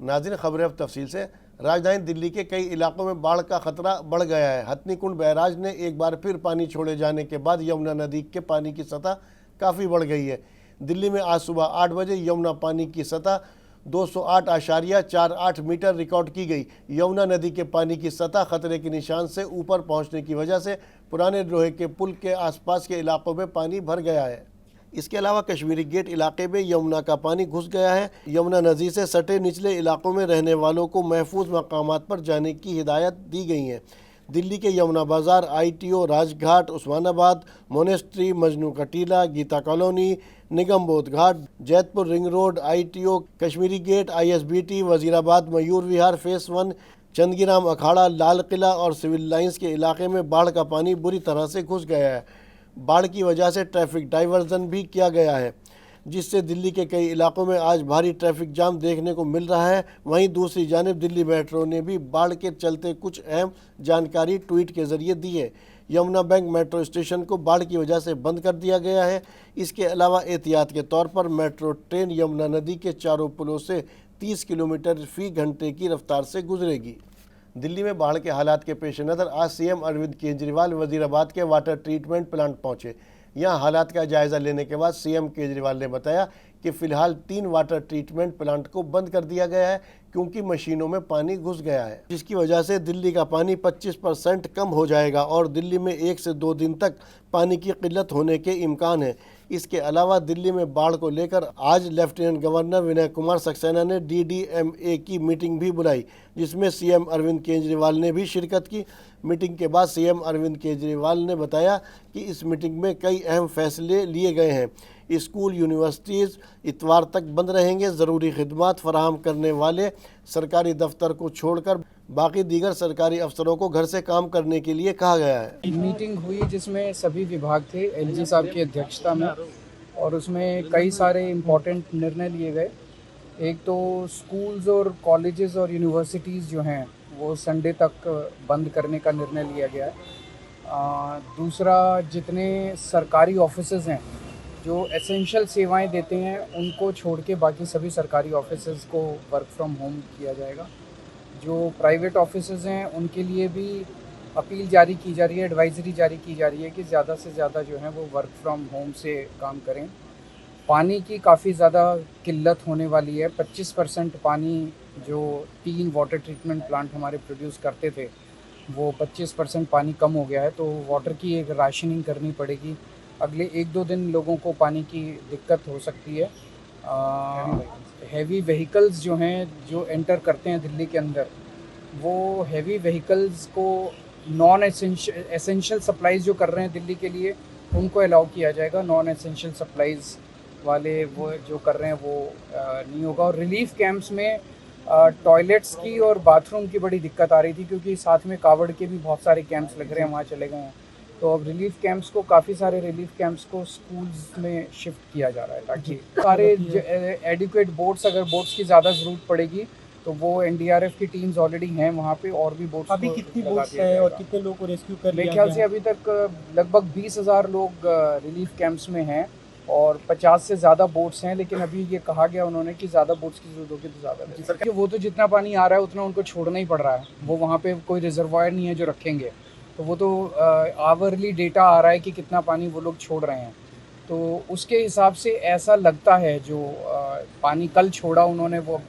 नाज़रीन, खबरें अब तफसील से। राजधानी दिल्ली के कई इलाकों में बाढ़ का खतरा बढ़ गया है। हथनीकुंड बैराज ने एक बार फिर पानी छोड़े जाने के बाद यमुना नदी के पानी की सतह काफ़ी बढ़ गई है। दिल्ली में आज सुबह 8 बजे यमुना पानी की सतह 208.48 मीटर रिकॉर्ड की गई। यमुना नदी के पानी की सतह खतरे के निशान से ऊपर पहुंचने की वजह से पुराने लोहे के पुल के आसपास के इलाकों में पानी भर गया है। इसके अलावा कश्मीरी गेट इलाके में यमुना का पानी घुस गया है। यमुना नदी से सटे निचले इलाकों में रहने वालों को महफूज मकामात पर जाने की हिदायत दी गई है। दिल्ली के Yamuna Bazaar, ITO, Rajghat, Osmanabad, Monastery, Majnu ka Tila, Geeta Colony, Nigam Bodh Ghat, Jaitpur Ring Road, ITO, Kashmiri Gate, ISBT, Wazirabad, Mayur Vihar, Phase 1, Chandgiram Akhara, Lal Qila और सिविल लाइंस के इलाके में बाढ़ का पानी बुरी तरह से घुस गया है। बाढ़ की वजह से ट्रैफिक डाइवर्जन भी किया गया है, जिससे दिल्ली के कई इलाकों में आज भारी ट्रैफिक जाम देखने को मिल रहा है। वहीं दूसरी जानिब दिल्ली मेट्रो ने भी बाढ़ के चलते कुछ अहम जानकारी ट्वीट के जरिए दी है। यमुना बैंक मेट्रो स्टेशन को बाढ़ की वजह से बंद कर दिया गया है। इसके अलावा एहतियात के तौर पर मेट्रो ट्रेन यमुना नदी के चारों पुलों से 30 किलोमीटर फी घंटे की रफ्तार से गुजरेगी। दिल्ली में बाढ़ के हालात के पेश नज़र आज CM अरविंद केजरीवाल वजीराबाद के वाटर ट्रीटमेंट प्लांट पहुंचे। यहां हालात का जायज़ा लेने के बाद CM केजरीवाल ने बताया कि फ़िलहाल 3 वाटर ट्रीटमेंट प्लांट को बंद कर दिया गया है क्योंकि मशीनों में पानी घुस गया है, जिसकी वजह से दिल्ली का पानी 25% कम हो जाएगा और दिल्ली में 1 से 2 दिन तक पानी की किल्लत होने के इम्कान है। इसके अलावा दिल्ली में बाढ़ को लेकर आज लेफ्टिनेंट गवर्नर विनय कुमार सक्सेना ने DDMA की मीटिंग भी बुलाई, जिसमें CM अरविंद केजरीवाल ने भी शिरकत की। मीटिंग के बाद CM अरविंद केजरीवाल ने बताया कि इस मीटिंग में कई अहम फैसले लिए गए हैं। स्कूल, यूनिवर्सिटीज़ इतवार तक बंद रहेंगे। ज़रूरी खिदमात फराहम करने वाले सरकारी दफ्तर को छोड़कर बाकी दीगर सरकारी अफसरों को घर से काम करने के लिए कहा गया है। मीटिंग हुई जिसमें सभी विभाग थे LG साहब की अध्यक्षता में, और उसमें कई सारे इम्पोर्टेंट निर्णय लिए गए। एक तो स्कूल्स और कॉलेजेस और यूनिवर्सिटीज़ जो हैं वो संडे तक बंद करने का निर्णय लिया गया है। दूसरा, जितने सरकारी ऑफिसेज हैं जो एसेंशियल सेवाएं देते हैं उनको छोड़ के बाकी सभी सरकारी ऑफिसेज को वर्क फ्रॉम होम किया जाएगा। जो प्राइवेट ऑफिसेज हैं उनके लिए भी अपील जारी की जा रही है, एडवाइजरी जारी की जा रही है कि ज़्यादा से ज़्यादा जो है वो वर्क फ्रॉम होम से काम करें। पानी की काफ़ी ज़्यादा किल्लत होने वाली है। 25% पानी जो 3 वाटर ट्रीटमेंट प्लांट हमारे प्रोड्यूस करते थे वो 25% पानी कम हो गया है, तो वाटर की एक राशनिंग करनी पड़ेगी। अगले 1-2 दिन लोगों को पानी की दिक्कत हो सकती है। हैवी व्हीकल्स जो हैं जो एंटर करते हैं दिल्ली के अंदर, वो हैवी व्हीकल्स को नॉन एसेंशियल सप्लाईज़ जो कर रहे हैं दिल्ली के लिए उनको अलाउ किया जाएगा। नॉन एसेंशियल सप्लाईज़ वाले वो जो कर रहे हैं वो नहीं होगा। और रिलीफ कैंप्स में टॉयलेट्स की और बाथरूम की बड़ी दिक्कत आ रही थी क्योंकि साथ में कावड़ के भी बहुत सारे कैंप्स लग रहे हैं, वहाँ चले गए हैं। तो अब रिलीफ कैंप्स को, काफ़ी सारे रिलीफ कैंप्स को स्कूल्स में शिफ्ट किया जा रहा है ताकि सारे एडिक्वेट बोट्स, अगर बोट्स की ज़्यादा ज़रूरत पड़ेगी तो वो NDRF की टीम्स ऑलरेडी हैं वहाँ पे, और भी बोट्स अभी कितनी बोट्स हैं और कितने लोगों को रेस्क्यू कर लिया मेरे ख्याल से अभी तक लगभग 20,000 लोग रिलीफ कैंप्स में हैं और 50 से ज़्यादा बोट्स हैं। लेकिन अभी ये कहा गया उन्होंने कि ज़्यादा बोट्स की ज़रूरत होगी तो ज़्यादा, वो तो जितना पानी आ रहा है उतना उनको छोड़ना ही पड़ रहा है। वो वहाँ पे कोई रिजर्वायर नहीं है जो रखेंगे, तो वो तो आवरली डेटा आ रहा है कि कितना पानी वो लोग छोड़ रहे हैं। तो उसके हिसाब से ऐसा लगता है जो पानी कल छोड़ा उन्होंने वो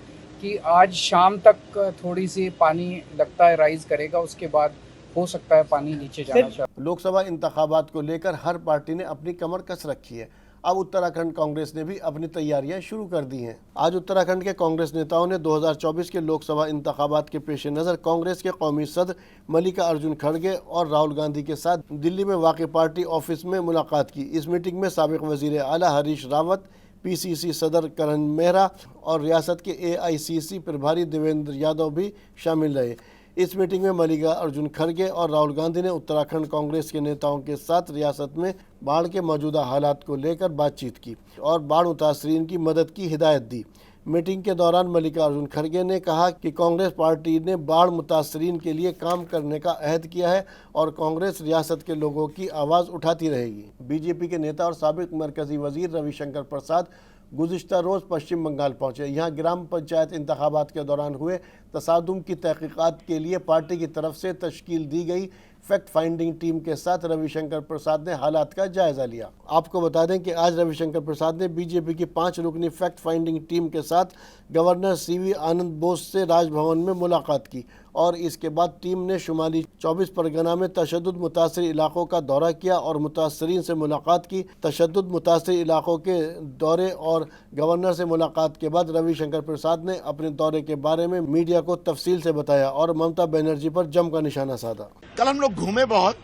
कि आज शाम तक थोड़ी सी पानी लगता है राइज करेगा, उसके बाद हो सकता है पानी नीचे जाना चाहिए। लोकसभा इंतखाबात को लेकर हर पार्टी ने अपनी कमर कस रखी है। अब उत्तराखंड कांग्रेस ने भी अपनी तैयारियां शुरू कर दी हैं। आज उत्तराखंड के कांग्रेस नेताओं ने 2024 के लोकसभा इंतखाबात के पेश नज़र कांग्रेस के कौमी सदर मल्लिकार्जुन खड़गे और राहुल गांधी के साथ दिल्ली में वाक़ पार्टी ऑफिस में मुलाकात की। इस मीटिंग में साबिक़ वज़ीर आला हरीश रावत, PCC सदर करण मेहरा और रियासत के AICC प्रभारी देवेंद्र यादव भी शामिल रहे। इस मीटिंग में मल्लिकार्जुन खड़गे और राहुल गांधी ने उत्तराखंड कांग्रेस के नेताओं के साथ रियासत में बाढ़ के मौजूदा हालात को लेकर बातचीत की और बाढ़ मुतासरीन की मदद की हिदायत दी। मीटिंग के दौरान मल्लिकार्जुन खड़गे ने कहा कि कांग्रेस पार्टी ने बाढ़ मुतासरीन के लिए काम करने का अहद किया है और कांग्रेस रियासत के लोगों की आवाज़ उठाती रहेगी। बीजेपी के नेता और साबिक़ मरकज़ी वज़ीर रविशंकर प्रसाद गुज़िश्ता रोज़ पश्चिम बंगाल पहुंचे। यहाँ ग्राम पंचायत इंतखाबात के दौरान हुए तसादुम की तहकीकात के लिए पार्टी की तरफ से तश्कील दी गई फैक्ट फाइंडिंग टीम के साथ रविशंकर प्रसाद ने हालात का जायजा लिया। आपको बता दें कि आज रविशंकर प्रसाद ने बीजेपी की 5 रुकनी फैक्ट फाइंडिंग टीम के साथ गवर्नर सीवी आनंद बोस से राजभवन में मुलाकात की और इसके बाद टीम ने शुमाली 24 परगना में तशद्दुद मुतासिर इलाकों का दौरा किया और मुतासरीन से मुलाकात की। तशद्दुद मुतासिर इलाकों के दौरे और गवर्नर से मुलाकात के बाद रविशंकर प्रसाद ने अपने दौरे के बारे में मीडिया को तफसील से बताया और ममता बनर्जी पर जम का निशाना साधा। कल हम लोग घूमे, बहुत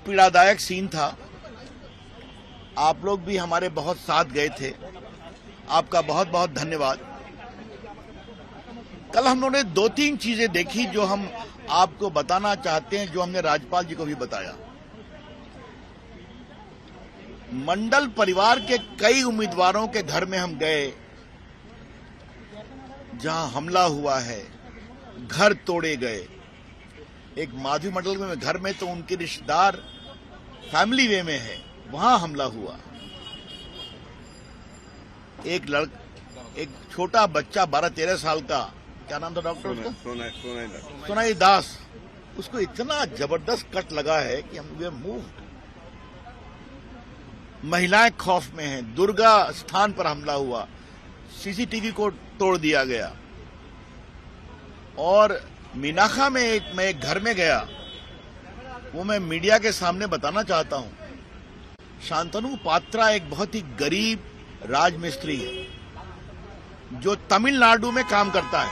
पीड़ादायक सीन था। आप लोग भी हमारे बहुत साथ गए थे, आपका बहुत बहुत धन्यवाद। कल हम लोगों ने 2-3 चीजें देखी जो हम आपको बताना चाहते हैं, जो हमने राज्यपाल जी को भी बताया। मंडल परिवार के कई उम्मीदवारों के घर में हम गए जहां हमला हुआ है, घर तोड़े गए। एक माधवी मंडल में घर में तो उनके रिश्तेदार फैमिली वे में है, वहां हमला हुआ। एक छोटा बच्चा 12-13 साल का, क्या नाम था डॉक्टर उसका? सोनाई दास। उसको इतना जबरदस्त कट लगा है कि हम वे मूव्ड। महिलाएं खौफ में हैं। दुर्गा स्थान पर हमला हुआ, सीसीटीवी को तोड़ दिया गया। और मीनाखा में मैं एक घर में गया, वो मैं मीडिया के सामने बताना चाहता हूं। शांतनु पात्रा एक बहुत ही गरीब राजमिस्त्री है जो तमिलनाडु में काम करता है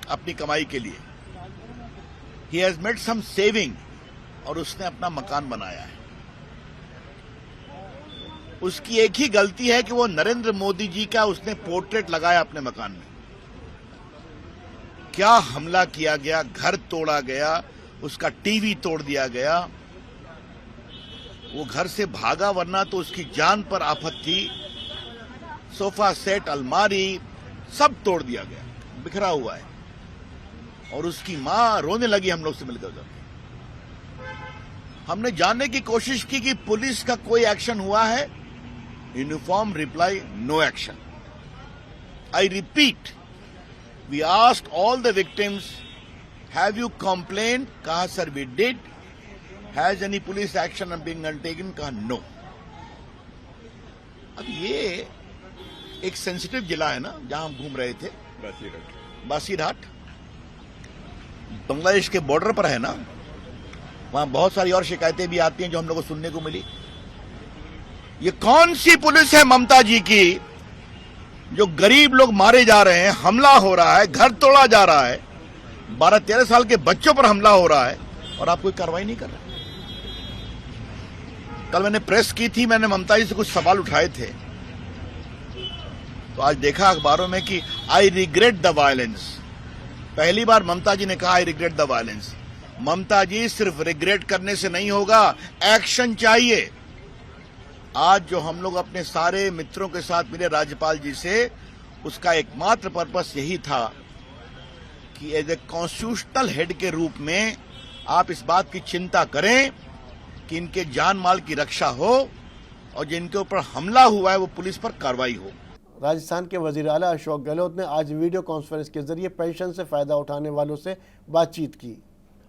अपनी कमाई के लिए। He has made some saving और उसने अपना मकान बनाया है। उसकी एक ही गलती है कि वो नरेंद्र मोदी जी का उसने पोर्ट्रेट लगाया अपने मकान में। क्या हमला किया गया, घर तोड़ा गया, उसका टीवी तोड़ दिया गया। वो घर से भागा, वरना तो उसकी जान पर आफत थी। सोफा सेट, अलमारी सब तोड़ दिया गया, बिखरा हुआ है। और उसकी मां रोने लगी हम लोग से मिलकर। हमने जानने की कोशिश की कि पुलिस का कोई एक्शन हुआ है। Uniform reply, no action. I repeat, we asked all the victims, have you complained? कहा sir we did. Has any police action being undertaken? कहा no. अब ये एक सेंसिटिव जिला है ना, जहां हम घूम रहे थे, बासीरहाट बांग्लादेश के बॉर्डर पर है ना। वहां बहुत सारी और शिकायतें भी आती हैं जो हम लोगों को सुनने को मिली। ये कौन सी पुलिस है ममता जी की जो गरीब लोग मारे जा रहे हैं, हमला हो रहा है, घर तोड़ा जा रहा है, 12-13 साल के बच्चों पर हमला हो रहा है और आप कोई कार्रवाई नहीं कर रहे। कल मैंने प्रेस की थी, मैंने ममता जी से कुछ सवाल उठाए थे, तो आज देखा अखबारों में कि आई रिग्रेट द वायलेंस। पहली बार ममता जी ने कहा आई रिग्रेट द वायलेंस। ममता जी, सिर्फ रिग्रेट करने से नहीं होगा, एक्शन चाहिए। आज जो हम लोग अपने सारे मित्रों के साथ मिले राज्यपाल जी से, उसका एकमात्र पर्पस यही था कि एज ए कॉन्स्टिट्यूशनल हेड के रूप में आप इस बात की चिंता करें कि इनके जान माल की रक्षा हो और जिनके ऊपर हमला हुआ है वो पुलिस पर कार्रवाई हो। राजस्थान के वजीर आला अशोक गहलोत ने आज वीडियो कॉन्फ्रेंस के जरिए पेंशन से फायदा उठाने वालों से बातचीत की।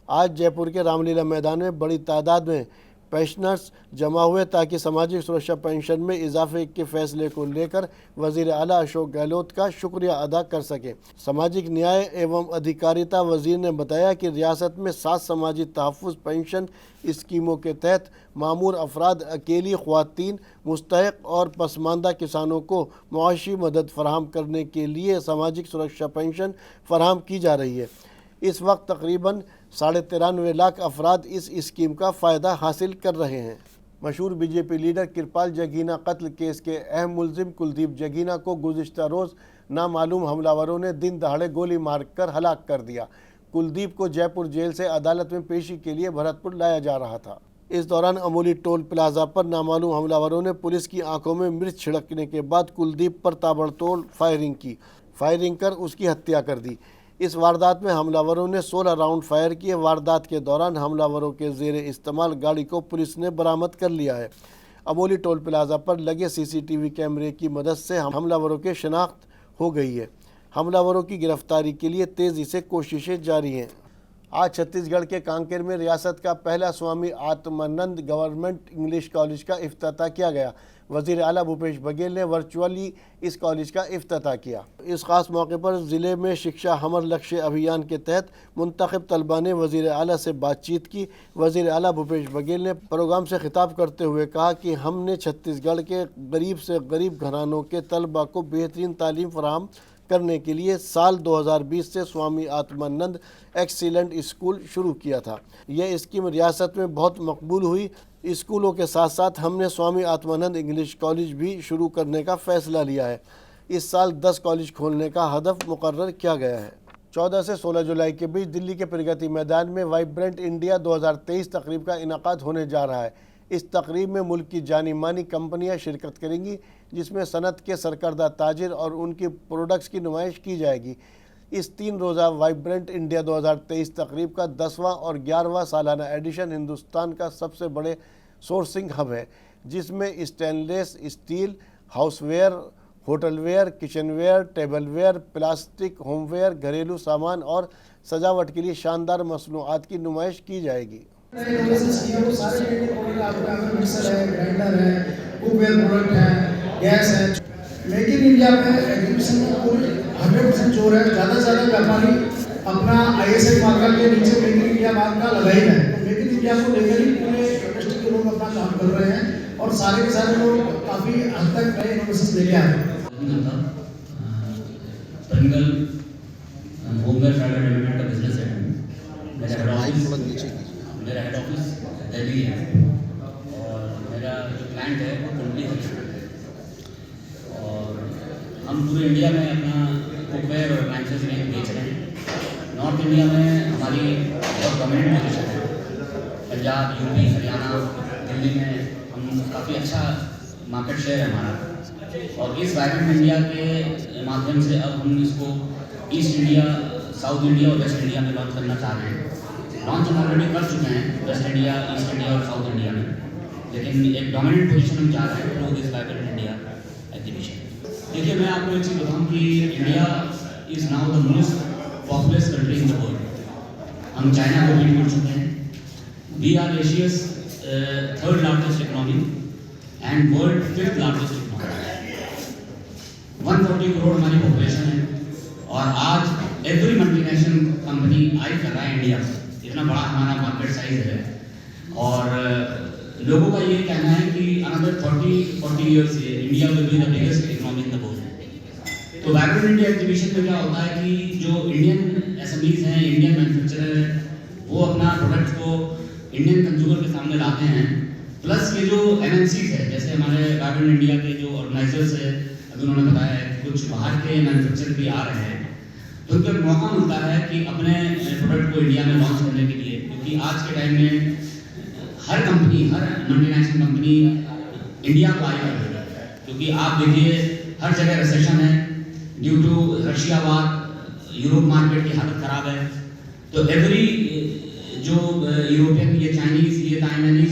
आज जयपुर के रामलीला मैदान में बड़ी तादाद में पेंशनर्स जमा हुए ताकि सामाजिक सुरक्षा पेंशन में इजाफे के फैसले को लेकर वजीर आला अशोक गहलोत का शुक्रिया अदा कर सके। सामाजिक न्याय एवं अधिकारिता वजीर ने बताया कि रियासत में 7 समाजी तहफ़्फ़ुज़ पेंशन स्कीमों के तहत मामूर अफराद, अकेली ख़वातीन, मुस्तहिक और पसमानदा किसानों को मुआशी मदद फराहम करने के लिए सामाजिक सुरक्षा पेंशन फराहम की जा रही है। इस वक्त तकरीबन 93.5 लाख अफराद इस स्कीम का फ़ायदा हासिल कर रहे हैं। मशहूर बीजेपी लीडर कृपाल जगीना कत्ल केस के अहम मुलजिम कुलदीप जगीना को गुज़िश्ता रोज़ नामालूम हमलावरों ने दिन दहाड़े गोली मारकर हलाक कर दिया। कुलदीप को जयपुर जेल से अदालत में पेशी के लिए भरतपुर लाया जा रहा था। इस दौरान अमूली टोल प्लाजा पर नामालूम हमलावरों ने पुलिस की आंखों में मिर्च छिड़कने के बाद कुलदीप पर ताबड़तोड़ फायरिंग कर उसकी हत्या कर दी। इस वारदात में हमलावरों ने 16 राउंड फायर किए। वारदात के दौरान हमलावरों के ज़ेरे इस्तेमाल गाड़ी को पुलिस ने बरामद कर लिया है। अमोली टोल प्लाजा पर लगे सीसीटीवी कैमरे की मदद से हमलावरों की शिनाख्त हो गई है। हमलावरों की गिरफ्तारी के लिए तेज़ी से कोशिशें जारी हैं। आज छत्तीसगढ़ के कांकेर में रियासत का पहला Swami Atmanand government English college का इफ्तिताह किया गया। वज़ीर आला भूपेश बघेल ने वर्चुअली इस कॉलेज का इफ्तिताह किया। इस खास मौके पर ज़िले में शिक्षा हमर लक्ष्य अभियान के तहत मुंतखब तलबा ने वज़ीर आला से बातचीत की। वज़ीर आला भूपेश बघेल ने प्रोग्राम से खिताब करते हुए कहा कि हमने छत्तीसगढ़ के गरीब से गरीब घरानों के तलबा को बेहतरीन तालीम फराहम करने के लिए साल 2020 से स्वामी आत्मानंद एक्सीलेंट स्कूल शुरू किया था। यह स्कीम रियासत में बहुत मकबूल हुई। स्कूलों के साथ साथ हमने स्वामी आत्मानंद इंग्लिश कॉलेज भी शुरू करने का फैसला लिया है। इस साल 10 कॉलेज खोलने का हदफ मुकर्रर किया गया है। 14 से 16 जुलाई के बीच दिल्ली के प्रगति मैदान में वाइब्रेंट इंडिया 2023 तकरीब का इनाकाद होने जा रहा है। इस तकरीब में मुल्क की जानी मानी कंपनियां शिरकत करेंगी, जिसमें सनत के सरकर्दा ताजिर और उनकी प्रोडक्ट्स की नुमाइश की जाएगी। इस 3 रोज़ा वाइब्रेंट इंडिया 2023 तकरीब का 10वां और 11वां सालाना एडिशन हिंदुस्तान का सबसे बड़े सोर्सिंग हब है, जिसमें stainless steel, houseware, hotelware, kitchenware, tableware, plastic, homeware, घरेलू सामान और सजावट के लिए शानदार मसनूआत की नुमाइश की जाएगी। गैस है। मेक इन इंडिया में एग्जीबिशन में कुल 100% जोर है। ज़्यादा से ज़्यादा व्यापारी अपना ISI मार्का के नीचे मेक इन इंडिया मार्का लगा ही है। तो मेक इन इंडिया को लेकर ही पूरे इंडस्ट्री के लोग अपना काम कर रहे हैं और सारे के सारे लोग काफ़ी हद तक नए इनोवेशन लेके आ रहे हैं। परिंगल होमवेयर प्राइवेट लिमिटेड का बिजनेस है। मेरा हेड ऑफिस दिल्ली है और मेरा जो क्लाइंट है वो कुंडली है। और हम पूरे इंडिया में अपना कुकवेयर और अप्लायंसेस रेंज बेच रहे हैं। नॉर्थ इंडिया में हमारी बहुत डोमिनेंट पोजीशन है। पंजाब, यूपी, हरियाणा, दिल्ली में हम काफ़ी अच्छा मार्केट शेयर है हमारा। और इस वाइब्रेंट इंडिया के माध्यम से अब हम इसको ईस्ट इंडिया, साउथ इंडिया और वेस्ट इंडिया में लॉन्च करना चाह रहे हैं। लॉन्च हम ऑलरेडी कर चुके हैं वेस्ट इंडिया, ईस्ट इंडिया और साउथ इंडिया में, लेकिन एक डोमिनेंट पोजीशन हम चाह रहे हैं through this vibrant India exhibition. देखिए, मैं आपको एक चीज़ बताऊँ कि India is now the most populous country in the world. हम चाइना को बीट कर चुके हैं। We are Asia's 3rd largest economy and world 5th largest economy. 140 crore हमारी पॉपुलेशन है और आज एवरी मल्टीनेशनल कंपनी आई कर रहा है इंडिया से। इतना बड़ा हमारा मार्केट साइज है और लोगों का ये कहना है कि अनदर 40 ईयर्स से India will be the biggest economy in the world. तो वाइब्रेंट इंडिया एग्जीबिशन में क्या होता है कि जो इंडियन एसएमईज हैं, इंडियन मैन्युफैक्चरर हैं, वो अपना प्रोडक्ट को इंडियन कंज्यूमर के सामने लाते हैं। प्लस ये जो MNCs है, जैसे हमारे वाइब्रेंट इंडिया के जो ऑर्गेनाइजर्स है, अभी उन्होंने बताया है कि कुछ बाहर के मैन्युफैक्चरर भी आ रहे हैं, तो उनको मौका मिलता है कि अपने प्रोडक्ट को इंडिया में लॉन्च करने के लिए। क्योंकि आज के टाइम में हर कंपनी, हर मल्टीनेशनल कंपनी इंडिया को आई कर रही है। क्योंकि आप देखिए हर जगह रिसेशन है due to Russia war, Europe market की हालत खराब है। तो एवरी जो यूरोपियन, ये चाइनीज, ये ताइवानीज